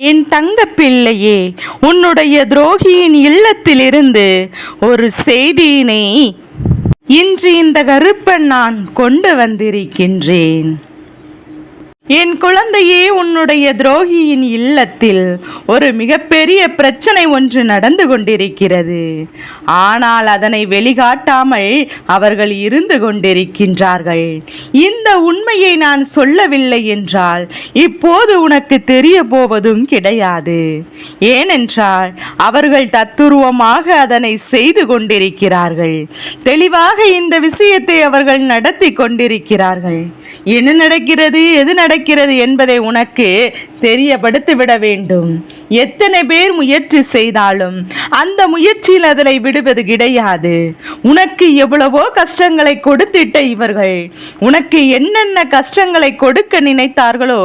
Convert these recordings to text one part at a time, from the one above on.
என் தங்க பிள்ளையே, உன்னுடைய துரோகியின் இல்லத்திலிருந்து ஒரு செய்தியினை இன்று இந்த கருப்பன் நான் கொண்டு வந்திருக்கின்றேன். என் குழந்தையே, உன்னுடைய துரோகியின் இல்லத்தில் ஒரு மிகப்பெரிய பிரச்சனை ஒன்று நடந்து கொண்டிருக்கிறது. ஆனால் அதனை வெளிக்காட்டாமல் அவர்கள் இருந்து கொண்டிருக்கின்றார்கள். இந்த உண்மையை நான் சொல்லவில்லை என்றால் இப்போது உனக்கு தெரிய போவதும் கிடையாது. ஏனென்றால் அவர்கள் தத்துருவமாக அதனை செய்து கொண்டிருக்கிறார்கள். தெளிவாக இந்த விஷயத்தை அவர்கள் நடத்தி கொண்டிருக்கிறார்கள். என்ன நடக்கிறது, எது நடக்கிறது என்பதை உனக்கு தெரியப்படுத்திவிட வேண்டும். எத்தனை பேர் முயற்சி செய்தாலும் அந்த முயற்சியில் அதனை விடுவது கிடையாது. உனக்கு எவ்வளவோ கஷ்டங்களை கொடுத்திட்ட இவர்கள் உனக்கு என்னென்ன கஷ்டங்களை கொடுக்க நினைத்தார்களோ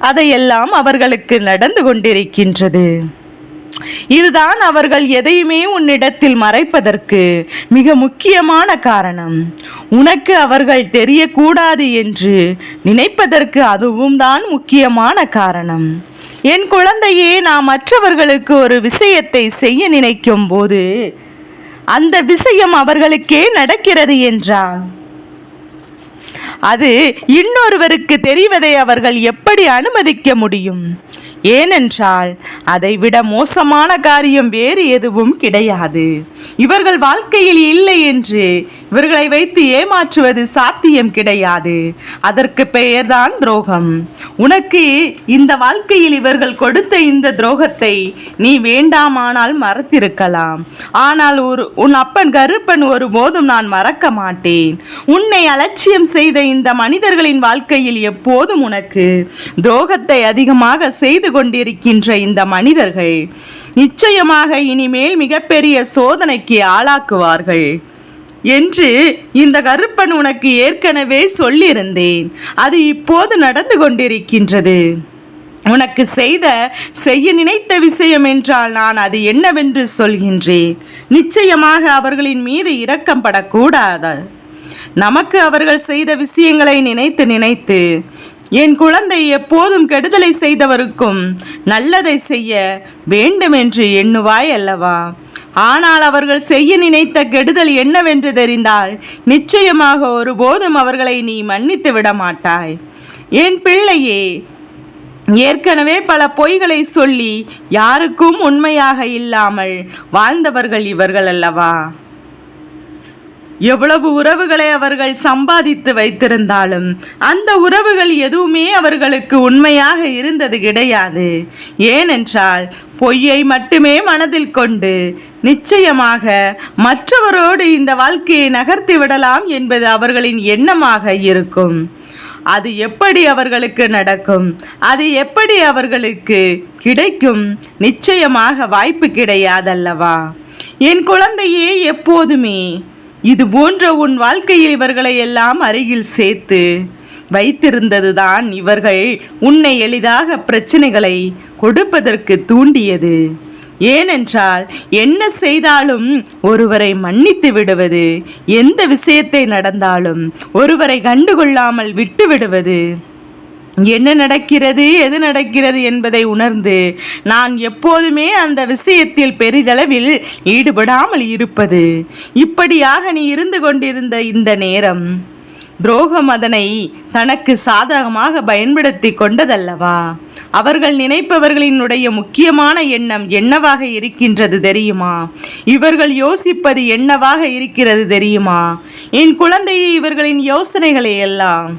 அதையெல்லாம் அவர்களுக்கு நடந்து கொண்டிருக்கின்றது. இதுதான் அவர்கள் எதையுமே உன்னிடத்தில் மறைப்பதற்கு மிக முக்கியமான காரணம். உனக்கு அவர்கள் தெரியக்கூடாது என்று நினைப்பதற்கு அதுவும் தான் முக்கியமான காரணம். என் குழந்தையே, நான் மற்றவர்களுக்கு ஒரு விஷயத்தை செய்ய நினைக்கும் போது அந்த விஷயம் அவர்களுக்கே நடக்கிறது என்றால் அது இன்னொருவருக்கு தெரிவதை அவர்கள் எப்படி அனுமதிக்க முடியும்? ஏனென்றால் அதைவிட மோசமான காரியம் வேறு எதுவும் கிடையாது. இவர்கள் வாழ்க்கையில் இல்லை என்று இவர்களை வைத்து ஏமாற்றுவது சாத்தியம் கிடையாது. அதற்கு பெயர்தான் துரோகம். உனக்கு இந்த வாழ்க்கையில் இவர்கள் கொடுத்த இந்த துரோகத்தை நீ வேண்டாமானால் மறத்திருக்கலாம். ஆனால் உன் அப்பன் கருப்பன் ஒருபோதும் நான் மறக்க மாட்டேன். உன்னை அலட்சியம் செய்த இந்த மனிதர்களின் வாழ்க்கையில் எப்போதும் உனக்கு துரோகத்தை அதிகமாக செய்து கொண்டிருக்கின்ற இந்த மனிதர்கள் நிச்சயமாக இனிமேல் மிகப்பெரிய சோதனைக்கு ஆளாக்குவார்கள் என்று இந்த கருப்பன் உனக்கு ஏற்கனவே சொல்லியிருந்தேன். அது இப்போது நடந்து கொண்டிருக்கின்றது. உனக்கு செய்ய நினைத்த விஷயம் என்றால் நான் அது என்னவென்று சொல்கின்றேன். நிச்சயமாக அவர்களின் மீது இரக்கம் படக்கூடாது. நமக்கு அவர்கள் செய்த விஷயங்களை நினைத்து நினைத்து என் குழந்தை எப்போதும் கெடுதலை செய்தவருக்கும் நல்லதை செய்ய வேண்டும் என்று எண்ணுவாய் அல்லவா? ஆனால் அவர்கள் செய்ய நினைத்த கெடுதல் என்னவென்று தெரிந்தால் நிச்சயமாக ஒருபோதும் அவர்களை நீ மன்னித்து விட மாட்டாய். என் பிள்ளையே, ஏற்கனவே பல பொய்களை சொல்லி யாருக்கும் உண்மையாக இல்லாமல் வாழ்ந்தவர்கள் இவர்கள் அல்லவா? எவ்வளவு உறவுகளை அவர்கள் சம்பாதித்து வைத்திருந்தாலும் அந்த உறவுகள் எதுவுமே அவர்களுக்கு உண்மையாக இருந்தது கிடையாது. ஏனென்றால் பொய்யை மட்டுமே மனதில் கொண்டு நிச்சயமாக மற்றவரோடு இந்த வாழ்க்கையை நகர்த்தி விடலாம் என்பது அவர்களின் எண்ணமாக இருக்கும். அது எப்படி அவர்களுக்கு நடக்கும்? அது எப்படி அவர்களுக்கு கிடைக்கும்? நிச்சயமாக வாய்ப்பு கிடையாதல்லவா? என் குழந்தையே, எப்போதுமே இது போன்ற உன் வாழ்க்கையில் இவர்களை எல்லாம் அருகில் சேர்த்து வைத்திருந்ததுதான் இவர்கள் உன்னை எளிதாக பிரச்சனைகளை கொடுப்பதற்கு தூண்டியது. ஏனென்றால் என்ன செய்தாலும் ஒருவரை மன்னித்து விடுவது, எந்த விஷயத்தை நடந்தாலும் ஒருவரை கண்டுகொள்ளாமல் விட்டு விடுவது, என்ன நடக்கிறது எது நடக்கிறது என்பதை உணர்ந்து நான் எப்போதுமே அந்த விஷயத்தில் பெரிதளவில் ஈடுபடாமல் இருப்பது, இப்படியாக நீ இருந்து கொண்டிருந்த இந்த நேரம் துரோகம் அதனை தனக்கு சாதகமாக பயன்படுத்தி கொண்டதல்லவா? அவர்கள் நினைப்பவர்களினுடைய முக்கியமான எண்ணம் என்னவாக இருக்கின்றது தெரியுமா? இவர்கள் யோசிப்பது என்னவாக இருக்கிறது தெரியுமா? என் குழந்தையை, இவர்களின் யோசனைகளை எல்லாம்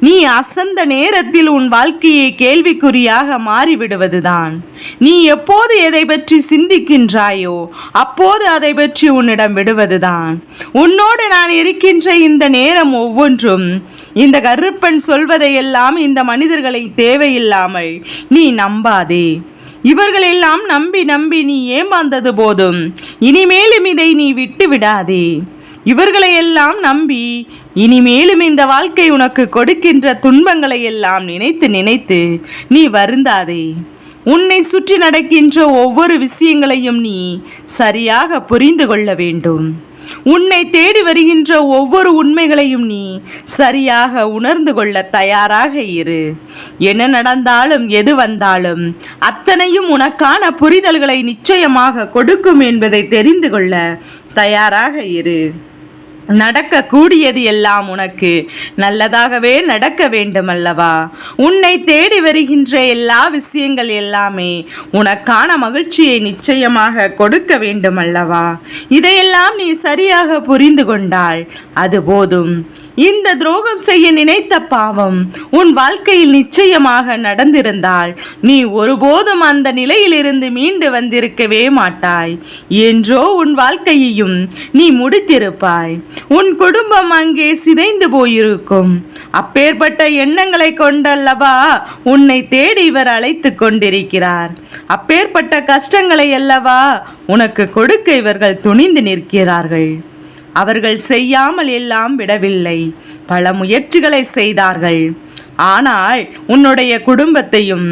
நீ அசந்த நேரத்தில் உன் வாழ்க்கையை கேள்விக்குறியாக மாறிவிடுவதுதான். நீ எப்போது எதை பற்றி சிந்திக்கின்றாயோ அப்போது அதை பற்றி உன்னிடம் விடுவதுதான். உன்னோடு நான் இருக்கின்ற இந்த நேரம் ஒவ்வொன்றும் இந்த கருப்பன் சொல்வதையெல்லாம் இந்த மனிதர்களை தேவையில்லாமல் நீ நம்பாதே. இவர்களெல்லாம் நம்பி நம்பி நீ ஏமாந்தது போதும். இனிமேலும் இதை நீ விட்டு விடாதே. இவர்களை எல்லாம் நம்பி இனிமேலும் இந்த வாழ்க்கை உனக்கு கொடுக்கின்ற துன்பங்களை எல்லாம் நினைத்து நினைத்து நீ வருந்தாதே. உன்னை சுற்றி நடக்கின்ற ஒவ்வொரு விஷயங்களையும் நீ சரியாக புரிந்து கொள்ள வேண்டும். உன்னை தேடி வருகின்ற ஒவ்வொரு உண்மைகளையும் நீ சரியாக உணர்ந்து கொள்ள தயாராக இரு. என்ன நடந்தாலும் எது வந்தாலும் அத்தனையும் உனக்கான புரிதல்களை நிச்சயமாக கொடுக்கும் என்பதை தெரிந்து கொள்ள தயாராக இரு. நடக்கக்கூடியது எல்லாம் உனக்கு நல்லதாகவே நடக்க வேண்டும் அல்லவா? உன்னை தேடி வருகின்ற எல்லா விஷயங்கள் எல்லாமே உனக்கான மகிழ்ச்சியை நிச்சயமாக கொடுக்க வேண்டும் அல்லவா? இதையெல்லாம் நீ சரியாக புரிந்து கொண்டால் அது போதும். இந்த துரோகம் செய்ய நினைத்த பாவம் உன் வாழ்க்கையில் நிச்சயமாக நடந்திருந்தால் நீ ஒருபோதும் அந்த நிலையிலிருந்து மீண்டு வந்திருக்கவே மாட்டாய். என்றோ உன் வாழ்க்கையையும் நீ முடித்திருப்பாய். உன் குடும்பம் அங்கே சிதைந்து போயிருக்கும். அப்பேற்பட்ட எண்ணங்களை கொண்டல்லவா உன்னை தேடி இவர் அழைத்து கொண்டிருக்கிறார். அப்பேற்பட்ட கஷ்டங்களை அல்லவா உனக்கு கொடுக்க இவர்கள் துணிந்து நிற்கிறார்கள். அவர்கள் செய்யாமல் எல்லாம் விடவில்லை, பல முயற்சிகளை செய்தார்கள். ஆனால் உன்னுடைய குடும்பத்தையும்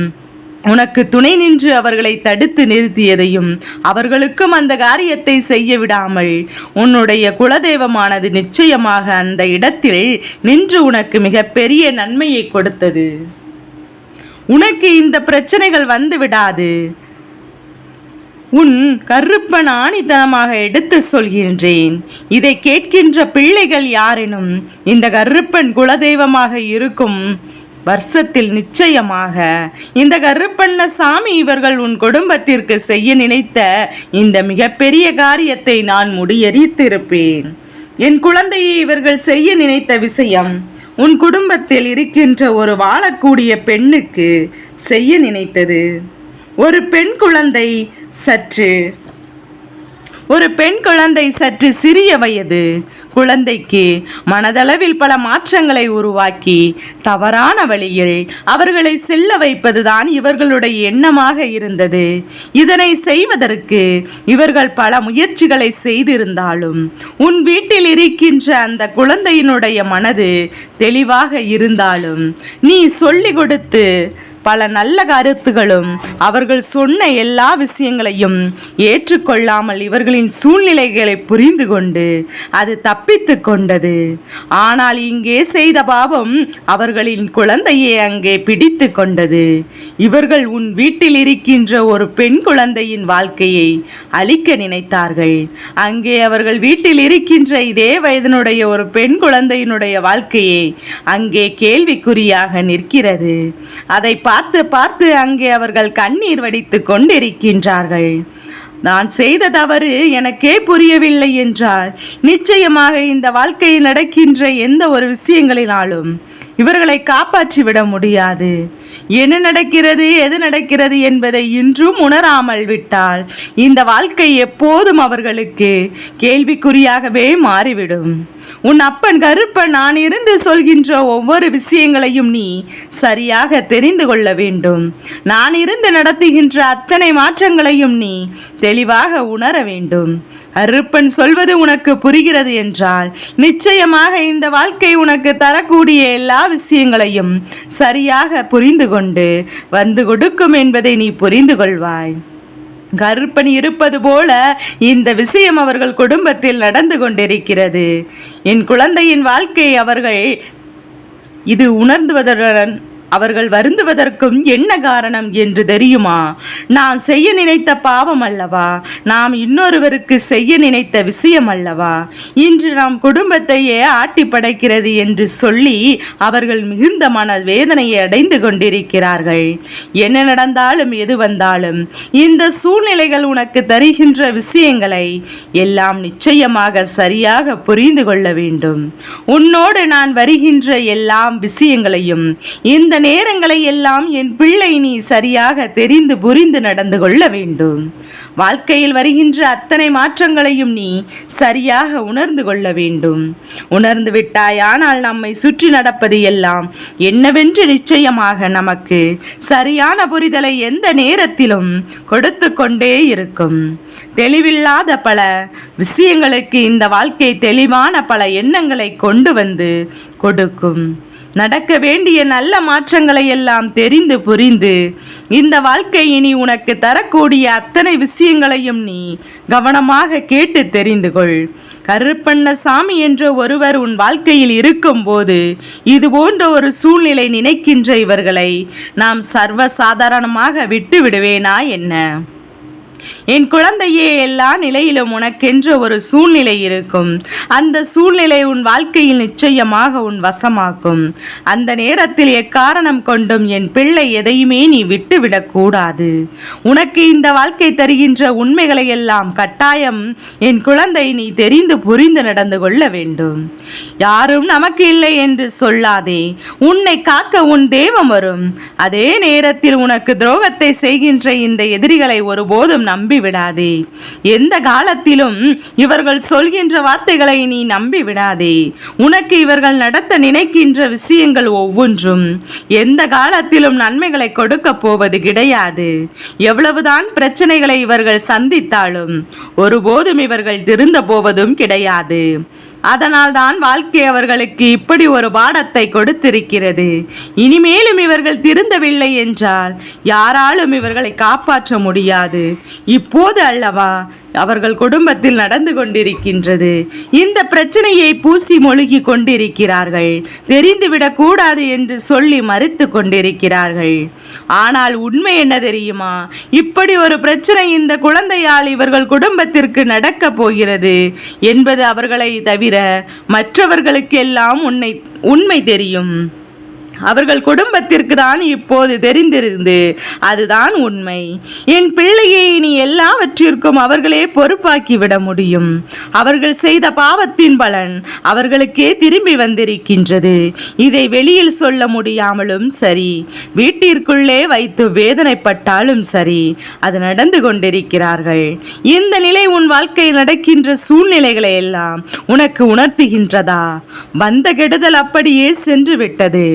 உனக்கு துணை நின்று அவர்களை தடுத்து நிறுத்தியதையும் அவர்களுக்கும் அந்த காரியத்தை செய்ய விடாமல் உன்னுடைய குலதெய்வமானது நிச்சயமாக அந்த இடத்தில் நின்று உனக்கு மிகப்பெரிய நன்மையை கொடுத்தது. உனக்கு இந்த பிரச்சனைகள் வந்து விடாது. உன் கருப்பன் ஆணித்தனமாக எடுத்து சொல்கின்றேன். இதை கேட்கின்ற பிள்ளைகள் யாரெனும் இந்த கருப்பன் குலதெய்வமாக இருக்கும் வருஷத்தில் நிச்சயமாக இந்த கருப்பண்ண சாமி இவர்கள் உன் குடும்பத்திற்கு செய்ய நினைத்த இந்த மிகப்பெரிய காரியத்தை நான் முடியறித்திருப்பேன். என் குழந்தையை இவர்கள் செய்ய நினைத்த விஷயம் உன் குடும்பத்தில் இருக்கின்ற ஒரு வாழக்கூடிய பெண்ணுக்கு செய்ய நினைத்தது. ஒரு பெண் குழந்தை சற்று சிறிய வயது குழந்தைக்கு மனதளவில் பல மாற்றங்களை உருவாக்கி தவறான வழியில் அவர்களை செல்ல வைப்பதுதான் இவர்களுடைய எண்ணமாக இருந்தது. இதனை செய்வதற்கு இவர்கள் பல முயற்சிகளை செய்திருந்தாலும் உன் வீட்டில் இருக்கின்ற அந்த குழந்தையினுடைய மனது தெளிவாக இருந்தாலும் நீ சொல்லிக் கொடுத்து பல நல்ல கருத்துகளும் அவர்கள் சொன்ன எல்லா விஷயங்களையும் ஏற்றுக்கொள்ளாமல் இவர்களின் சூழ்நிலைகளை புரிந்து கொண்டு அது தப்பித்து கொண்டது. ஆனால் இங்கே செய்த பாவம் அவர்களின் குழந்தையை அங்கே பிடித்து கொண்டது. இவர்கள் உன் வீட்டில் இருக்கின்ற ஒரு பெண் குழந்தையின் வாழ்க்கையை அழிக்க நினைத்தார்கள். அங்கே அவர்கள் வீட்டில் இருக்கின்ற இதே வயதினுடைய ஒரு பெண் குழந்தையினுடைய வாழ்க்கையை அங்கே கேள்விக்குறியாக நிற்கிறது. அதை பார்த்து பார்த்து அங்கே அவர்கள் கண்ணீர் வடித்து கொண்டிருக்கின்றார்கள். நான் செய்த தவறு எனக்கே புரியவில்லை என்றால் நிச்சயமாக இந்த வாழ்க்கையில் நடக்கின்ற எந்த ஒரு விஷயங்களினாலும் இவர்களை காப்பாற்றிவிட முடியாது. என்ன நடக்கிறது எது நடக்கிறது என்பதை இன்றும் உணராமல் விட்டால் இந்த வாழ்க்கை எப்போதும் அவர்களுக்கு கேள்விக்குறியாகவே மாறிவிடும். உன் அப்பன் கருப்பன் நான் இருந்து சொல்கின்ற ஒவ்வொரு விஷயங்களையும் நீ சரியாக தெரிந்து கொள்ள வேண்டும். நான் இருந்து நடத்துகின்ற அத்தனை மாற்றங்களையும் நீ தெளிவாக உணர வேண்டும். கருப்பன் சொல்வது உனக்கு புரிகிறது என்றால் நிச்சயமாக இந்த வாழ்க்கை உனக்கு தரக்கூடிய எல்லா விஷயங்களையும் சரியாக புரிந்து கொண்டு வந்து கொடுக்கும் என்பதை நீ புரிந்து கொள்வாய். கருப்பன் இருப்பது போல இந்த விஷயம் அவர்கள் குடும்பத்தில் நடந்து கொண்டிருக்கிறது. என் குழந்தையின் வாழ்க்கை அவர்கள் இது உணர்ந்துவதுடன் அவர்கள் வருந்துவதற்கும் என்ன காரணம் என்று தெரியுமா? நாம் செய்ய நினைத்த பாவம் அல்லவா, நாம் இன்னொருவருக்கு செய்ய நினைத்த விஷயம் அல்லவா இன்று நாம் குடும்பத்தையே ஆட்டி படைக்கிறது என்று சொல்லி அவர்கள் மிகுந்த மன வேதனையை அடைந்து கொண்டிருக்கிறார்கள். என்ன நடந்தாலும் எது வந்தாலும் இந்த சூழ்நிலைகள் உனக்கு தருகின்ற விஷயங்களை எல்லாம் நிச்சயமாக சரியாக புரிந்து கொள்ள வேண்டும். உன்னோடு நான் வருகின்ற எல்லா விஷயங்களையும் இந்த நேரங்களை எல்லாம் என் பிள்ளை நீ சரியாக தெரிந்து புரிந்து நடந்து கொள்ள வேண்டும். வாழ்க்கையில் வருகின்ற அத்தனை மாற்றங்களையும் நீ சரியாக உணர்ந்து கொள்ள வேண்டும். உணர்ந்து விட்டாயானால் நம்மை சுற்றி நடப்பது எல்லாம் என்னவென்று நிச்சயமாக நமக்கு சரியான புரிதலை எந்த நேரத்திலும் கொடுத்து கொண்டே இருக்கும். தெளிவில்லாத பல விஷயங்களுக்கு இந்த வாழ்க்கை தெளிவான பல எண்ணங்களை கொண்டு வந்து கொடுக்கும். நடக்க வேண்டிய நல்ல மாற்றங்களை எல்லாம் தெரிந்து புரிந்து இந்த வாழ்க்கை இனி உனக்கு தரக்கூடிய அத்தனை விஷயங்களையும் நீ கவனமாக கேட்டு தெரிந்து கொள். கருப்பண்ணசாமி என்ற ஒருவர் உன் வாழ்க்கையில் இருக்கும்போது இது போன்ற ஒரு சூழ்நிலை நினைக்கின்ற இவர்களை நாம் சர்வசாதாரணமாக விட்டு விடுவேனா என்ன? என் குழந்தையே, எல்லா நிலையிலும் உனக்கென்ற ஒரு சூழ்நிலை இருக்கும். அந்த சூழ்நிலை உன் வாழ்க்கையில் நிச்சயமாக உன் வசமாக்கும். அந்த நேரத்தில் எக்காரணம் கொண்டும் என் பிள்ளை எதையுமே நீ விட்டுவிடக்கூடாது. உனக்கு இந்த வாழ்க்கை தருகின்ற உண்மைகளை எல்லாம் கட்டாயம் என் குழந்தை நீ தெரிந்து புரிந்து நடந்து கொள்ள வேண்டும். யாரும் நமக்கு இல்லை என்று சொல்லாதே. உன்னை காக்க உன் தெய்வம் வரும். அதே நேரத்தில் உனக்கு துரோகத்தை செய்கின்ற இந்த எதிரிகளை ஒருபோதும் நம்பி விடாதே. எந்த காலத்திலும் இவர்கள் சொல்கின்ற வார்த்தைகளை நீ நம்பி விடாதே. உனக்கு இவர்கள் நடத்த நினைக்கின்ற விஷயங்கள் ஒவ்வொன்றும் எந்த காலத்திலும் நன்மைகளை கொடுக்க போவது கிடையாது. எவ்வளவுதான் பிரச்சனைகளை இவர்கள் சந்தித்தாலும் ஒருபோதும் இவர்கள் திருந்த போவதும் கிடையாது. அதனால் தான் வாழ்க்கை அவர்களுக்கு இப்படி ஒரு பாடத்தை கொடுத்திருக்கிறது. இனிமேலும் இவர்கள் திருந்தவில்லை என்றால் யாராலும் இவர்களை காப்பாற்ற முடியாது. இப்போது அல்லவா அவர்கள் குடும்பத்தில் நடந்து கொண்டிருக்கின்றது. இந்த பிரச்சனையை பூசி மொழிகி கொண்டிருக்கிறார்கள். தெரிந்துவிடக் கூடாது என்று சொல்லி மறுத்து கொண்டிருக்கிறார்கள். ஆனால் உண்மை என்ன தெரியுமா? இப்படி ஒரு பிரச்சனை இந்த குழந்தையால் இவர்கள் குடும்பத்திற்கு நடக்கப் போகிறது என்பது அவர்களை தவிர மற்றவர்களுக்கெல்லாம் உண்மை தெரியும். அவர்கள் குடும்பத்திற்கு தான் இப்போது தெரிந்திருந்து அதுதான் உண்மை. என் பிள்ளையை நீ எல்லாவற்றிற்கும் அவர்களே பொறுப்பாக்கி விட முடியும். அவர்கள் செய்த பாவத்தின் பலன் அவர்களுக்கே திரும்பி வந்திருக்கின்றது. இதை வெளியில் சொல்ல முடியாமலும் சரி, வீட்டிற்குள்ளே வைத்து வேதனைப்பட்டாலும் சரி, அது நடந்து கொண்டிருக்கிறார்கள். இந்த நிலை உன் வாழ்க்கையில் நடக்கின்ற சூழ்நிலைகளை எல்லாம் உனக்கு உணர்த்துகின்றதா? வந்த கெடுதல் அப்படியே சென்று விட்டது.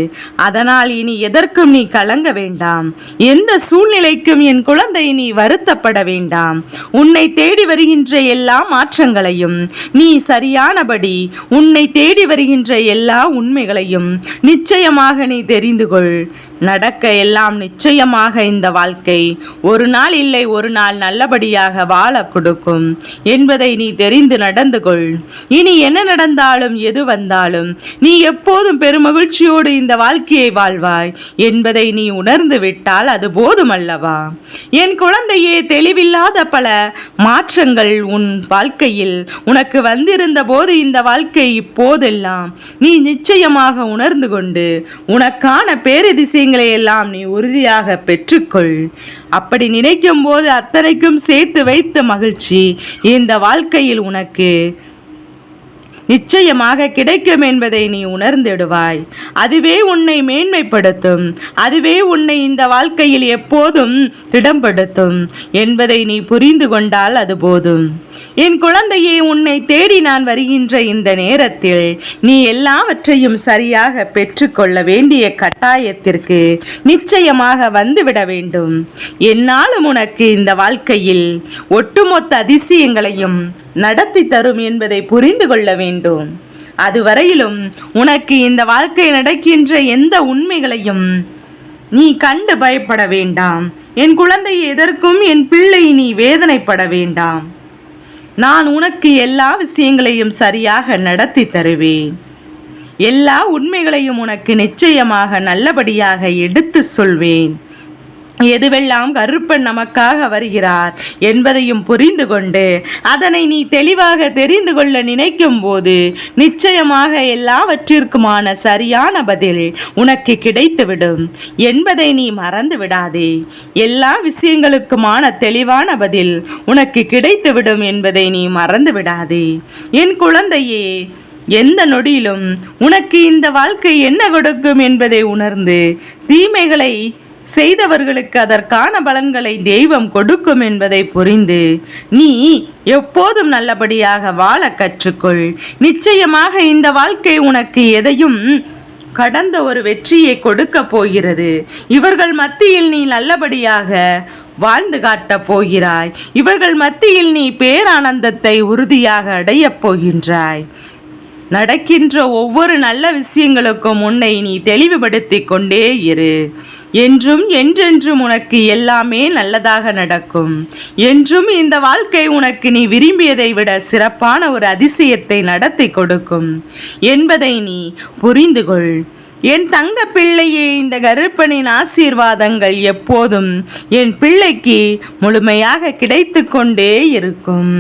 அதனால் இனி எதற்கும் நீ கலங்க வேண்டாம். எந்த சூழ்நிலைக்கும் என் குழந்தை நீ வருத்தப்பட வேண்டாம். உன்னை தேடி வருகின்ற எல்லா மாற்றங்களையும் நீ சரியானபடி உன்னை தேடி வருகின்ற எல்லா உண்மைகளையும் நிச்சயமாக நீ தெரிந்து கொள். நடக்க எல்லாம் நிச்சயமாக இந்த வாழ்க்கை ஒரு நாள் இல்லை ஒரு நாள் நல்லபடியாக வாழ கொடுக்கும் என்பதை நீ தெரிந்து நடந்து கொள். இனி என்ன நடந்தாலும் எது வந்தாலும் நீ எப்போதும் பெருமகிழ்ச்சியோடு இந்த வாழ்க்கையை வாழ்வாய் என்பதை நீ உணர்ந்து விட்டால் அது போதுமல்லவா? என் குழந்தையே, தெளிவில்லாத பல மாற்றங்கள் உன் வாழ்க்கையில் உனக்கு வந்திருந்த போது இந்த வாழ்க்கை இப்போதெல்லாம் நீ நிச்சயமாக உணர்ந்து கொண்டு உனக்கான பேரதிசை எல்லாம் நீ உறுதியாக பெற்றுக்கொள். அப்படி நினைக்கும் போது அத்தனைக்கும் சேர்த்து வைத்த மகிழ்ச்சி இந்த வாழ்க்கையில் உனக்கு நிச்சயமாக கிடைக்கும் என்பதை நீ உணர்ந்திடுவாய். அதுவே உன்னை மேன்மைப்படுத்தும். அதுவே உன்னை இந்த வாழ்க்கையில் எப்போதும் திடம்படுத்தும் என்பதை நீ புரிந்து கொண்டால் அது போதும். என் குழந்தையே, உன்னை தேடி நான் வருகின்ற இந்த நேரத்தில் நீ எல்லாவற்றையும் சரியாக பெற்றுக்கொள்ள வேண்டிய கட்டாயத்திற்கு நிச்சயமாக வந்துவிட வேண்டும். என்னாலும் உனக்கு இந்த வாழ்க்கையில் ஒட்டுமொத்த அதிசயங்களையும் நடத்தி தரும் என்பதை புரிந்து கொள்ள வேண்டும். அதுவரையிலும் உனக்கு இந்த வாழ்க்கை நடக்கின்ற எந்த உண்மைகளையும் நீ கண்டு பயப்பட வேண்டாம். என் குழந்தை, எதற்கும் என் பிள்ளை நீ வேதனைப்பட வேண்டாம். நான் உனக்கு எல்லா விஷயங்களையும் சரியாக நடத்தி தருவேன். எல்லா உண்மைகளையும் உனக்கு நிச்சயமாக நல்லபடியாக எடுத்து சொல்வேன். எதுவெல்லாம் கருப்பன் நமக்காக வருகிறார் என்பதையும் புரிந்து கொண்டு அதனை நீ தெளிவாக தெரிந்து கொள்ள நினைக்கும் போது நிச்சயமாக எல்லாவற்றிற்குமான சரியான பதில் உனக்கு கிடைத்துவிடும் என்பதை நீ மறந்து விடாதே. எல்லா விஷயங்களுக்குமான தெளிவான பதில் உனக்கு கிடைத்துவிடும் என்பதை நீ மறந்து விடாதே. என் குழந்தையே, எந்த நொடியிலும் உனக்கு இந்த வாழ்க்கை என்ன கொடுக்கும் என்பதை உணர்ந்து தீமைகளை செய்தவர்களுக்கு அதற்கான பலன்களை தெய்வம் கொடுக்கும் என்பதை புரிந்து நீ எப்போதும் நல்லபடியாக வாழ கற்றுக்கொள். நிச்சயமாக இந்த வாழ்க்கை உனக்கு எதையும் கடந்த ஒரு வெற்றியை கொடுக்க போகிறது. இவர்கள் மத்தியில் நீ நல்லபடியாக வாழ்ந்து காட்டப் போகிறாய். இவர்கள் மத்தியில் நீ பேரானந்தத்தை உறுதியாக அடையப் போகின்றாய். நடக்கின்ற ஒவ்வொரு நல்ல விஷயங்களுக்கும் உன்னை நீ தெளிவுபடுத்திக் கொண்டே இரு. என்றும் என்றென்றும் உனக்கு எல்லாமே நல்லதாக நடக்கும். என்றும் இந்த வாழ்க்கை உனக்கு நீ விரும்பியதை விட சிறப்பான ஒரு அதிசயத்தை நடத்தி கொடுக்கும் என்பதை நீ புரிந்து கொள். என் தங்க பிள்ளையே, இந்த கருப்பனின் ஆசீர்வாதங்கள் எப்போதும் என் பிள்ளைக்கு முழுமையாக கிடைத்து கொண்டே இருக்கும்.